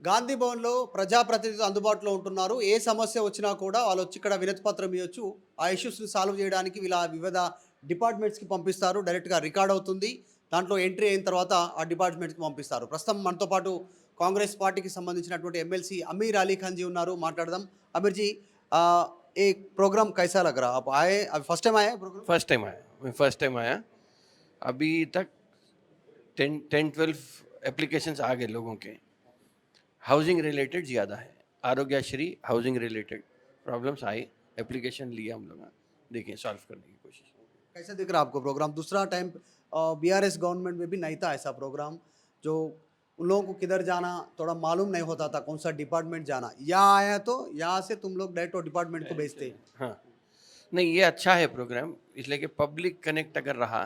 గాంధీ భవన్‌లో ప్రజాప్రతినిధులు అందుబాటులో ఉంటున్నారు. ఏ సమస్య వచ్చినా కూడా వాళ్ళొచ్చి ఇక్కడ వినతి పత్రం ఇయ్యొచ్చు. ఆ ఇష్యూస్‌ని సాల్వ్ చేయడానికి వివిధ డిపార్ట్‌మెంట్స్‌కి పంపిస్తారు. డైరెక్ట్‌గా రికార్డ్ అవుతుంది. దాంట్లో ఎంట్రీ అయిన తర్వాత ఆ డిపార్ట్‌మెంట్‌కి పంపిస్తారు. ప్రస్తుతం మనతో పాటు కాంగ్రెస్ పార్టీకి సంబంధించినటువంటి ఎమ్మెల్సీ అమీర్ అలీ ఖాన్ జీ ఉన్నారు. మాట్లాడదాం. అమీర్ जी ये प्रोग्राम कैसा लग रहा? आप आए अभी फर्स्ट टाइम आए हैं प्रोग्राम? फर्स्ट टाइम आया, मैं फर्स्ट टाइम आया। अभी तक 10-12 एप्लीकेशंस आ गए लोगों के। हाउसिंग रिलेटेड ज़्यादा है। आरोग्यश्री हाउसिंग रिलेटेड प्रॉब्लम्स आए, एप्लीकेशन लिए हम लोग, देखें सॉल्व करने की कोशिश। कैसा दिख रहा है आपको प्रोग्राम? दूसरा टाइम बीआरएस गवर्नमेंट में भी नहीं था ऐसा प्रोग्राम, जो उन लोगों को किधर जाना थोड़ा मालूम नहीं होता था, कौन सा डिपार्टमेंट जाना। यहाँ आया तो यहाँ से तुम लोग डायरेक्ट डिपार्टमेंट को भेजते। हाँ, नहीं ये अच्छा है प्रोग्राम, इसलिए कि पब्लिक कनेक्ट अगर रहा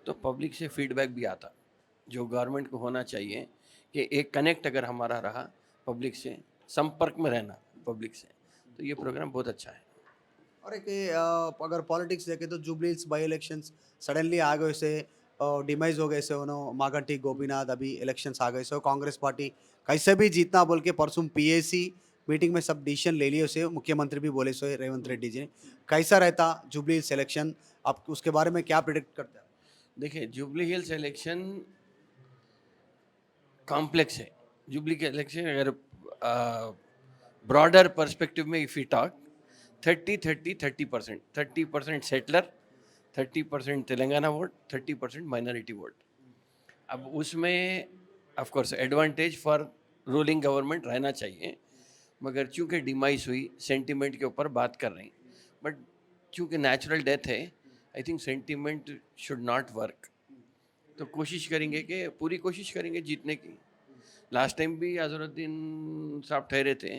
तो पब्लिक से फीडबैक भी आता, जो गवर्नमेंट को होना चाहिए कि एक कनेक्ट अगर हमारा रहा पब्लिक से, संपर्क में रहना पब्लिक से, तो ये प्रोग्राम बहुत अच्छा है। और एक अगर पॉलिटिक्स देखें तो Jubilee Hills by elections suddenly आ गए से डिमाइज हो गए से उन्होंने मागंटी गोपीनाथ अभी इलेक्शंस आ गए से कांग्रेस पार्टी कैसे भी जीतना बोल के परसों पीएसी मीटिंग में सब डिसीजन ले लिए उसे मुख्यमंत्री भी बोले सो रेवंत रेड्डी जी ने। कैसा रहता जुबली हिल्स इलेक्शन? आप उसके बारे में क्या प्रिडिक्ट करते हैं? देखिए जुबली हिल्स इलेक्शन कॉम्प्लेक्स है। जुबली के इलेक्शन अगर ब्रॉडर पर्सपेक्टिव में if you talk 30-30-30%, 30% settler, 30% Telangana vote, 30% minority vote. अब उसमें of course advantage for ruling government रहना चाहिए, मगर चूंकि डिमाइस हुई सेंटिमेंट के ऊपर बात कर रही, बट चूंकि नेचुरल डेथ है, I think sentiment should not work. तो कोशिश करेंगे कि पूरी कोशिश करेंगे जीतने की। लास्ट टाइम भी अजहरुद्दीन साहब ठहरे थे,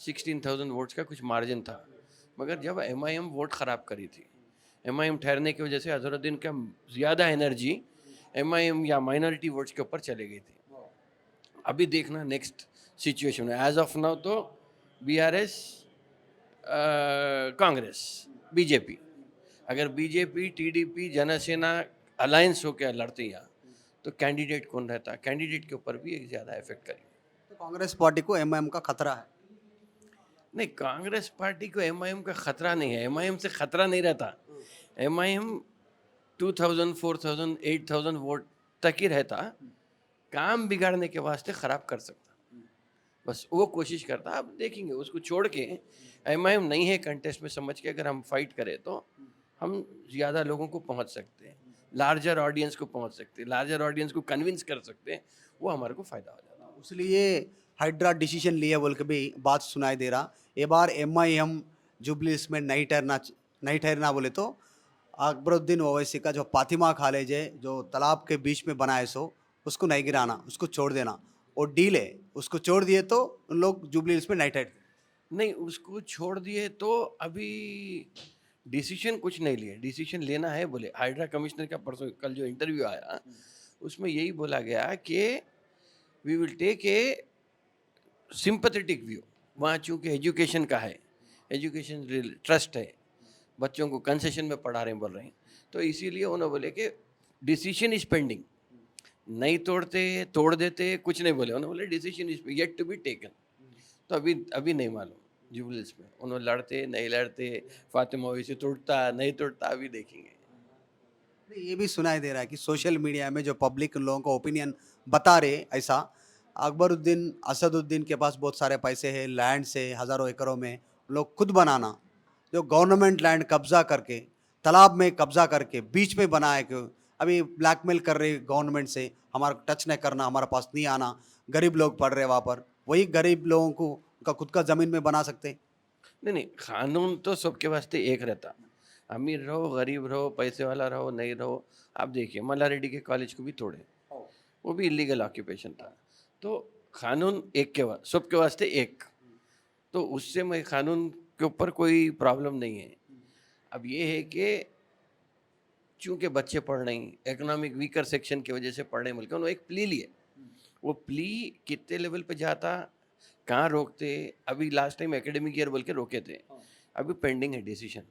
16,000 वोट्स का कुछ मार्जिन था, मगर जब एमआईएम वोट ख़राब करी थी, एमआईएम ठहरने की वजह से अजहरुद्दीन का ज़्यादा एनर्जी एमआईएम या माइनॉरिटी वोट्स के ऊपर चले गई थी। अभी देखना नेक्स्ट सिचुएशन है। एज ऑफ नाउ तो बीआरएस, कांग्रेस, बीजेपी, अगर बीजेपी टीडीपी जनसेना अलायंस होकर लड़ते यहाँ, तो कैंडिडेट कौन रहता, कैंडिडेट के ऊपर भी एक ज़्यादा इफेक्ट करेगी। तो कांग्रेस पार्टी को एमआईएम का खतरा है? नहीं, कांग्रेस पार्टी को एमआईएम का खतरा नहीं है, एमआईएम से खतरा नहीं रहता। एमआईएम 2000, 4000, 8000 वोट तक ही रहता, काम बिगाड़ने के वास्ते ख़राब कर सकता, बस वो कोशिश करता। अब देखेंगे, उसको छोड़ के एमआईएम नहीं है कंटेस्ट में समझ के अगर हम फाइट करें तो हम ज़्यादा लोगों को पहुंच सकते हैं, लार्जर ऑडियंस को पहुंच सकते हैं, लार्जर ऑडियंस को कन्विंस कर सकते हैं, वो हमारे को फ़ायदा हो जाता है। इसलिए हाइड्रा डिसीजन लिया बोल के भी बात सुनाई दे रहा। ये बार एमआईएम जुबली हिल्स में नहीं ठहरना बोले तो अकबरुद्दीन ओवैसी का जो फातिमा कॉलेज है जो तालाब के बीच में बनाए सो उसको नहीं गिराना, उसको छोड़ देना। और डील है, उसको छोड़ दिए तो उन लोग जुबली हिल्स में नहीं ठहरते। नहीं, उसको छोड़ दिए तो अभी डिसीजन कुछ नहीं लिए, डिसीजन लेना है बोले। हाइड्रा कमिश्नर का परसों कल जो इंटरव्यू आया, उसमें यही बोला गया कि we will take a sympathetic view. वहाँ चूँकि एजुकेशन का है, एजुकेशन ट्रस्ट है, बच्चों को कंसेशन में पढ़ा रहे हैं बोल रहे हैं, तो इसीलिए उन्होंने बोले कि डिसीजन इज पेंडिंग, नहीं तोड़ते तोड़ देते कुछ नहीं बोले, उन्होंने बोले decision is yet to be taken. तो अभी अभी नहीं मालूम जुबलिस में उन्होंने लड़ते नहीं लड़ते, फातिमा वैसे तोड़ता नहीं तोड़ता, अभी देखेंगे। नहीं, ये भी सुनाई दे रहा है कि सोशल मीडिया में जो पब्लिक उन लोगों को ओपिनियन बता रहे ऐसा, अकबरुद्दीन असदुद्दीन के पास बहुत सारे पैसे हैं, लैंड से हज़ारों एकड़ों में लोग खुद बनाना, जो गवर्नमेंट लैंड कब्जा करके तालाब में कब्जा करके बीच में बनाए क्यों अभी ब्लैकमेल कर रहे गवर्नमेंट से, हमारा टच नहीं करना, हमारे पास नहीं आना। गरीब लोग पड़ रहे वहाँ पर, वही गरीब लोगों को उनका खुद का ज़मीन में बना सकते हैं। नहीं नहीं, कानून तो सबके वास्ते एक रहता, अमीर रहो गरीब रहो पैसे वाला रहो नहीं रहो। आप देखिए मल्ला रेड्डी के कॉलेज को भी तोड़े, वो भी इलीगल ऑक्यूपेशन था। तो कानून एक के सबके वास्ते एक, तो उससे मैं कानून के ऊपर कोई प्रॉब्लम नहीं है। अब ये है कि चूंकि बच्चे पढ़ नहीं, इकोनॉमिक वीकर सेक्शन की वजह से पढ़ नहीं, बल्कि उन्होंने एक प्ली लिए, वो प्ली कितने लेवल पे जाता, कहाँ रोकते। अभी लास्ट टाइम एकेडमिक ईयर बोल के रोके थे, अभी पेंडिंग है डिसीजन,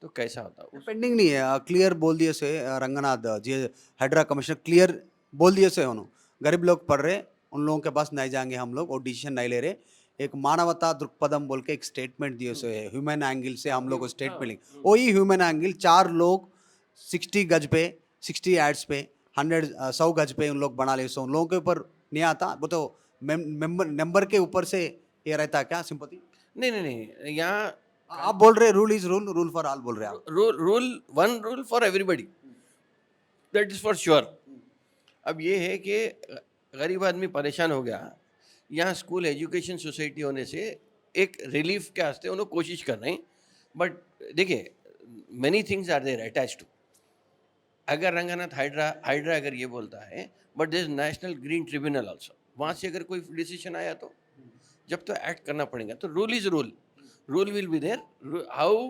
तो कैसा होता उस। पेंडिंग नहीं है, क्लियर बोल दिए से रंगनाथ जी हाइड्रा कमिश्नर क्लियर बोल दिए से उन्होंने गरीब लोग पढ़ रहे, उन लोगों के पास नहीं जाएंगे हम लोग और डिसीजन नहीं ले रहे। एक मानवता दृक्पदम बोल के एक स्टेटमेंट दिए सो है, ह्यूमन एंगल से हम लोग को स्टेटमेंट लेंगे, वही ह्यूमन एंगल 4 लोग 60 गज पे, 60 एड्स पे, 100 गज पे उन लोग बना ले, सो उन लोगों के ऊपर नहीं आता वो तो मेंबर नंबर के ऊपर से ये रहता है क्या सिंपति? नहीं नहीं नहीं, यहाँ आप बोल रहे rule is rule, rule for all बोल रहे हैं आप। Rule, one rule for everybody, that is for sure. अब ये है कि गरीब आदमी परेशान हो गया, यहाँ स्कूल एजुकेशन सोसाइटी होने से एक रिलीफ के वास्ते उन्होंने कोशिश कर रहे हैं। बट देखिए, many things are there attach to. अगर रंगनाथ हाइड्रा हाइड्रा अगर ये बोलता है, but there is national green tribunal also, वहाँ से अगर कोई डिसीजन आया तो जब तो एक्ट करना पड़ेगा। तो rule is rule, rule will be there, how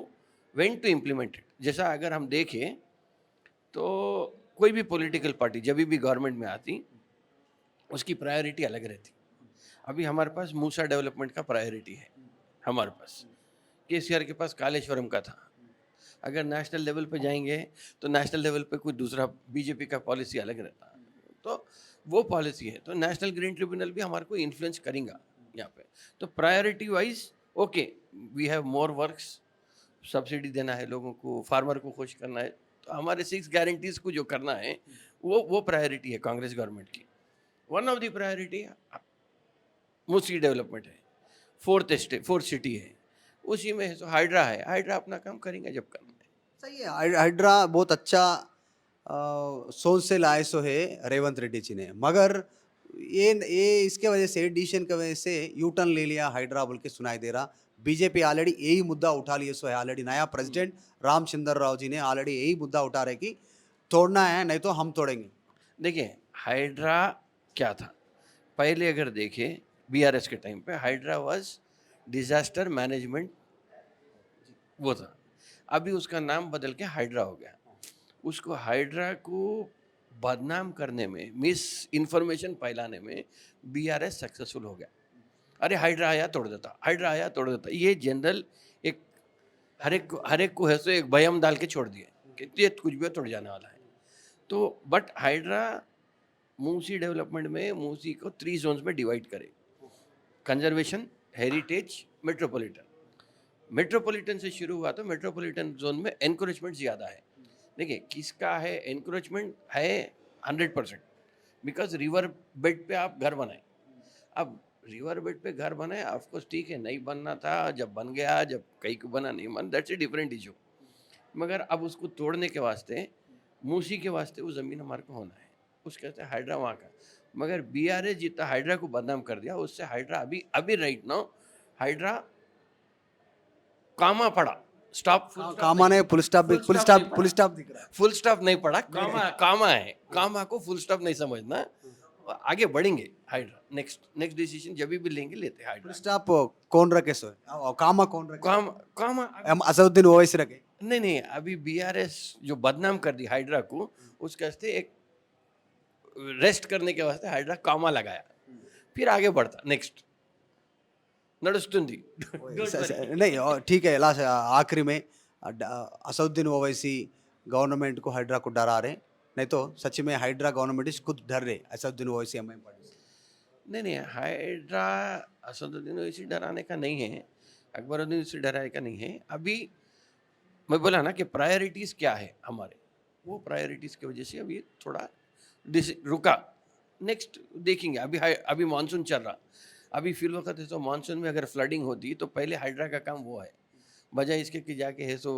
when to implement it. जैसा अगर हम देखें तो कोई भी पॉलिटिकल पार्टी जब भी गवर्नमेंट में आती, उसकी प्रायोरिटी अलग रहती। अभी हमारे पास मूसा डेवलपमेंट का प्रायोरिटी है, हमारे पास केसीआर के पास कालेश्वरम का था। अगर नेशनल लेवल पे जाएंगे तो नेशनल लेवल पे कोई दूसरा बीजेपी का पॉलिसी अलग रहता, तो वो पॉलिसी है। तो नेशनल ग्रीन ट्रिब्यूनल भी हमारे को इन्फ्लुएंस करेगा यहाँ पे। तो priority wise okay, we have more works, subsidy देना है लोगों को, फार्मर को खुश करना है, तो हमारे 6 गारंटीज को जो करना है वो प्रायोरिटी है कांग्रेस गवर्नमेंट की। One of the priority Musi development है, फोर्थ सिटी है, उसी में है। तो हाइड्रा है, हाइड्रा अपना काम करेंगे जब करना है। सही है, हाइड्रा बहुत अच्छा सोच से लाए सो है रेवंत रेड्डी जी ने, मगर ये इसके वजह से डिसीजन की वजह से यू टर्न ले लिया हाइड्रा बोल के सुनाई दे रहा। बीजेपी ऑलरेडी यही मुद्दा उठा लिए सो है, ऑलरेडी नया प्रेसिडेंट रामचंद्र राव जी ने ऑलरेडी यही मुद्दा उठा रहे कि तोड़ना है नहीं तो हम तोड़ेंगे। देखिए, हाइड्रा क्या था पहले, अगर देखें बीआरएस के टाइम पे हाइड्रा वाज डिजास्टर मैनेजमेंट, वो था। अभी उसका नाम बदल के हाइड्रा हो गया। उसको हाइड्रा को बदनाम करने में, मिस इन्फॉर्मेशन फैलाने में बीआरएस सक्सेसफुल हो गया। अरे हाइड्रा आया तोड़ देता, हाइड्रा आया तोड़ देता, ये जनरल एक हर एक को है सो एक भयम डाल के छोड़ दिए कि ये कुछ भी तोड़ जाने वाला है। तो बट हाइड्रा मूसी डेवलपमेंट में मूसी को 3 जोन्स में डिवाइड करे, कंजर्वेशन, हेरिटेज, मेट्रोपॉलिटन। मेट्रोपॉलिटन से शुरू हुआ, तो मेट्रोपॉलिटन जोन में एनक्रोचमेंट ज़्यादा है। देखिए किसका है एनक्रोचमेंट है 100%, बिकॉज रिवर बेड पे आप घर बनाए। अब रिवर बेड पे घर बनाए, ऑफकोर्स ठीक है, नहीं बनना था, जब बन गया, जब कहीं को बना नहीं मन, दैट्स ए डिफरेंट इशू। मगर अब उसको तोड़ने के वास्ते, मूसी के वास्ते वो ज़मीन हमारे को होना है, उसके वास्ते हाइड्रा वहाँ का। मगर बीआरएस जितना हाइड्रा को बदनाम कर दिया, उससे हाइड्रा अभी अभी राइट नाउ हाइड्रा कामा पड़ा, स्टॉप, कामा ने फुल स्टॉप फुल स्टॉप दिख रहा है। फुल स्टॉप नहीं पड़ा, कामा कामा है। कामा को फुल स्टॉप नहीं समझना, आगे बढ़ेंगे हाइड्रा। नेक्स्ट डिसीजन जब भी लेंगे लेते हैं फुल हाइड्रा। स्टॉप कौन रखे सो है? कामा कौन रखे? कामा हम असदुद्दीन ओवैसी रखे। नहीं नहीं, अभी बीआरएस जो बदनाम कर दी हाइड्रा को, उसके वास्ते एक रेस्ट करने के वास्ते हाइड्रा कामा लगाया, फिर आगे बढ़ता। नेक्स्ट नడుస్తుంది। नहीं ठीक है, लास्ट आखिरी में असदुद्दीन ओवैसी गवर्नमेंट को हाइड्रा को डरा रहे, नहीं तो सच में हाइड्रा गवर्नमेंट खुद डर रहे असदुद्दीन ओवैसी एमआईएम पार्टी से। नहीं नहीं, हाइड्रा असदुद्दीन ओवैसी डराने का नहीं है, अकबरुद्दीन से डराने का नहीं है। अभी मैं बोला ना कि प्रायोरिटीज़ क्या है हमारे, वो प्रायोरिटीज़ की वजह से अभी थोड़ा रुका। नेक्स्ट देखेंगे। अभी मानसून चल रहा, अभी फिल वक्त है, तो मानसून में अगर फ्लडिंग होती तो पहले हाइड्रा का काम वो है, बजाय इसके कि जाके है सो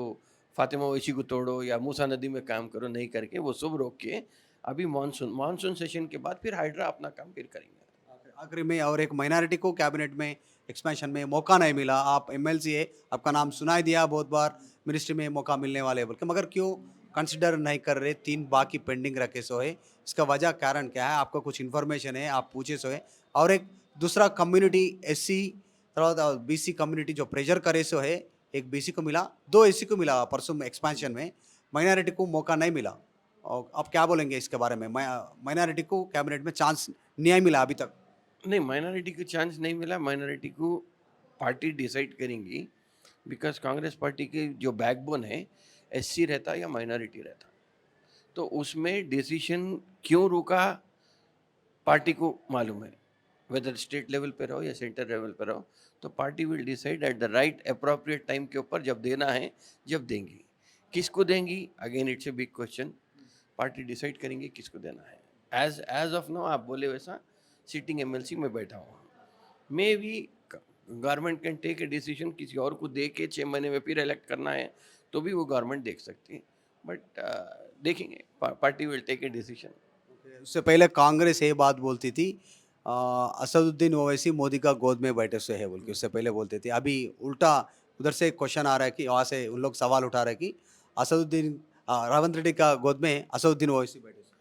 फातिमा ओवैसी को तोड़ो या मूसा नदी में काम करो, नहीं करके वो सब रोक के अभी मानसून सेशन के बाद फिर हाइड्रा अपना काम फिर करेंगे। आखिरी में, और एक माइनॉरिटी को कैबिनेट में एक्सपेंशन में मौका नहीं मिला, आप एमएलसी है, आपका नाम सुनाई दिया बहुत बार मिनिस्ट्री में मौका मिलने वाले बोल के, मगर क्यों कंसिडर नहीं कर रहे? 3 बाकी पेंडिंग रखे सो है, इसका वजह कारण क्या है? आपको कुछ इन्फॉर्मेशन है, आप पूछे सो है? और एक दूसरा कम्युनिटी एससी తర్వాత बीसी कम्युनिटी जो प्रेशर करे सो है, एक बीसी को मिला, 2 एससी को मिला परसों में एक्सपेंशन में, माइनॉरिटी को मौका नहीं मिला। और आप क्या बोलेंगे इसके बारे में? माइनॉरिटी को कैबिनेट में चांस नहीं मिला अभी तक। नहीं, माइनॉरिटी को चांस नहीं मिला, माइनॉरिटी को पार्टी डिसाइड करेंगी, बिकॉज कांग्रेस पार्टी की जो बैकबोन है एससी रहता या माइनॉरिटी रहता, तो उसमें डिसीजन क्यों रुका पार्टी को मालूम है। वेदर स्टेट लेवल पे रहो या सेंटर लेवल पे रहो, तो party will decide at the right appropriate time के ऊपर जब देना है, जब देंगी। किसको देंगी, again it's a big question. Party decide करेंगे किसको देना है। एज ऑफ नाउ आप बोले वैसा सिटिंग एमएलसी में बैठा हूँ, maybe government can take a decision किसी और को दे के 6 महीने में फिर इलेक्ट करना है तो भी वो गवर्नमेंट देख सकती है, बट देखेंगे, party will take a decision. उससे पहले कांग्रेस ये बात बोलती थी असदुद्दीन ओवैसी मोदी का गोद में बैठे से है बोल के, उससे पहले बोलते थे। अभी उल्टा उधर से क्वेश्चन आ रहा है कि वहाँ से उन लोग सवाल उठा रहे हैं कि असदुद्दीन रावंत रेड्डी का गोद में असदुद्दीन ओवैसी बैठे से।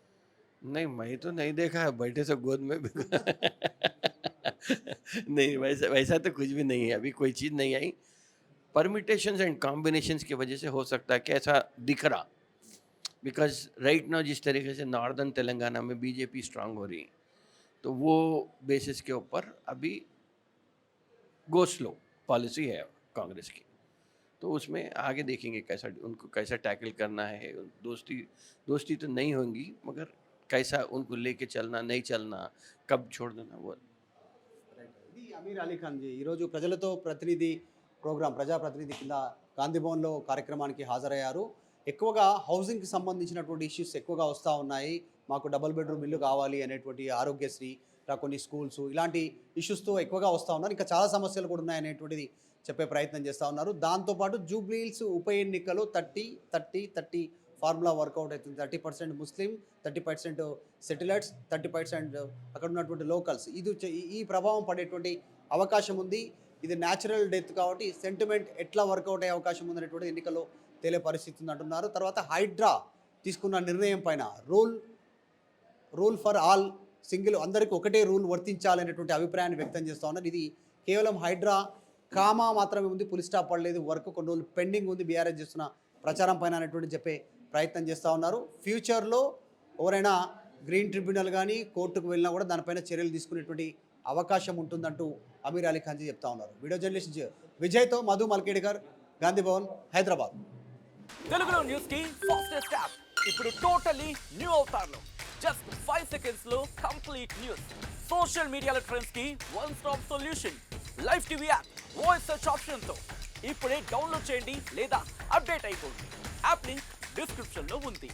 नहीं, मैं तो नहीं देखा है बैठे से गोद में नहीं, वैसा वैसा तो कुछ भी नहीं है, अभी कोई चीज़ नहीं आई। परमिटेशंस एंड कॉम्बिनेशंस की वजह से हो सकता है कि ऐसा दिख रहा, बिकॉज राइट नाउ जिस तरीके से नॉर्दर्न तेलंगाना में बीजेपी स्ट्रांग हो रही है, तो वो बेसिस के ऊपर अभी गो स्लो पॉलिसी है कांग्रेस की, तो उसमें आगे देखेंगे कैसा उनको कैसा टैकल करना है। दोस्ती तो नहीं होंगी, मगर कैसा उनको लेके चलना, नहीं चलना, कब छोड़ देना, वो ఇది అమీర్ అలీ ఖాన్ జీ ఈరోజు ప్రజలతో ప్రతినిధి ప్రోగ్రాం ప్రజాప్రతినిధి కింద గాంధీ భవన్లో కార్యక్రమానికి హాజరయ్యారు. ఎక్కువగా హౌసింగ్కి సంబంధించినటువంటి ఇష్యూస్ ఎక్కువగా వస్తూ ఉన్నాయి. మాకు డబుల్ బెడ్రూమ్ ఇల్లు కావాలి అనేటువంటి ఆరోగ్యశ్రీ, ఇలా కొన్ని స్కూల్స్ ఇలాంటి ఇష్యూస్తో ఎక్కువగా వస్తూ ఉన్నారు. ఇంకా చాలా సమస్యలు కూడా ఉన్నాయనేటువంటిది చెప్పే ప్రయత్నం చేస్తూ ఉన్నారు. దాంతోపాటు జూబ్లీ హిల్స్ ఉప ఎన్నికలో 30-30-30 ఫార్ములా వర్కౌట్ అవుతుంది. 30% ముస్లిం, 30% సెటిలర్స్, 30% అక్కడ ఉన్నటువంటి లోకల్స్. ఈ ప్రభావం పడేటువంటి అవకాశం ఉంది. ఇది న్యాచురల్ డెత్ కాబట్టి సెంటిమెంట్ ఎట్లా వర్కౌట్ అయ్యే అవకాశం ఉందనేటువంటి ఎన్నికల్లో తేలే పరిస్థితి ఉంది అంటున్నారు. తర్వాత హైడ్రా తీసుకున్న నిర్ణయం పైన రూల్ ఫర్ ఆల్, సింగిల్ అందరికీ ఒకటే రూల్ వర్తించాలనేటువంటి అభిప్రాయాన్ని వ్యక్తం చేస్తూ ఉన్నారు. ఇది కేవలం హైడ్రా కామా మాత్రమే ఉంది, పులి స్టాప్ పడలేదు, వర్క్ కొన్ని రోజులు పెండింగ్ ఉంది బీఆర్ఎస్ చేస్తున్న ప్రచారం పైన అనేటువంటి చెప్పే ప్రయత్నం చేస్తూ ఉన్నారు. ఫ్యూచర్లో ఎవరైనా గ్రీన్ ట్రిబ్యునల్ కానీ కోర్టుకు వెళ్ళినా కూడా దానిపైన చర్యలు తీసుకునేటువంటి అవకాశం ఉంటుందంటూ అమీర్ అలీ ఖాన్ జీ చెప్తా ఉన్నారు. వీడియో జర్నలిస్ట్ విజయ్తో మధు మల్కేడికర్, గాంధీ భవన్, హైదరాబాద్. తెలుగులో న్యూస్ కి ఫాస్టెస్ట్ యాప్ ఇప్పుడు టోటలీ న్యూ అవతార్లో జస్ట్ 5 సెకండ్స్ లో కంప్లీట్ న్యూస్. సోషల్ మీడియాలో ట్రెండ్స్ కి one stop solution. Live TV app voice search option తో ఇప్పుడే డౌన్లోడ్ చేయండి లేదా అప్డేట్ అయిపోండి. యాప్ లింక్ డిస్క్రిప్షన్ లో ఉంది.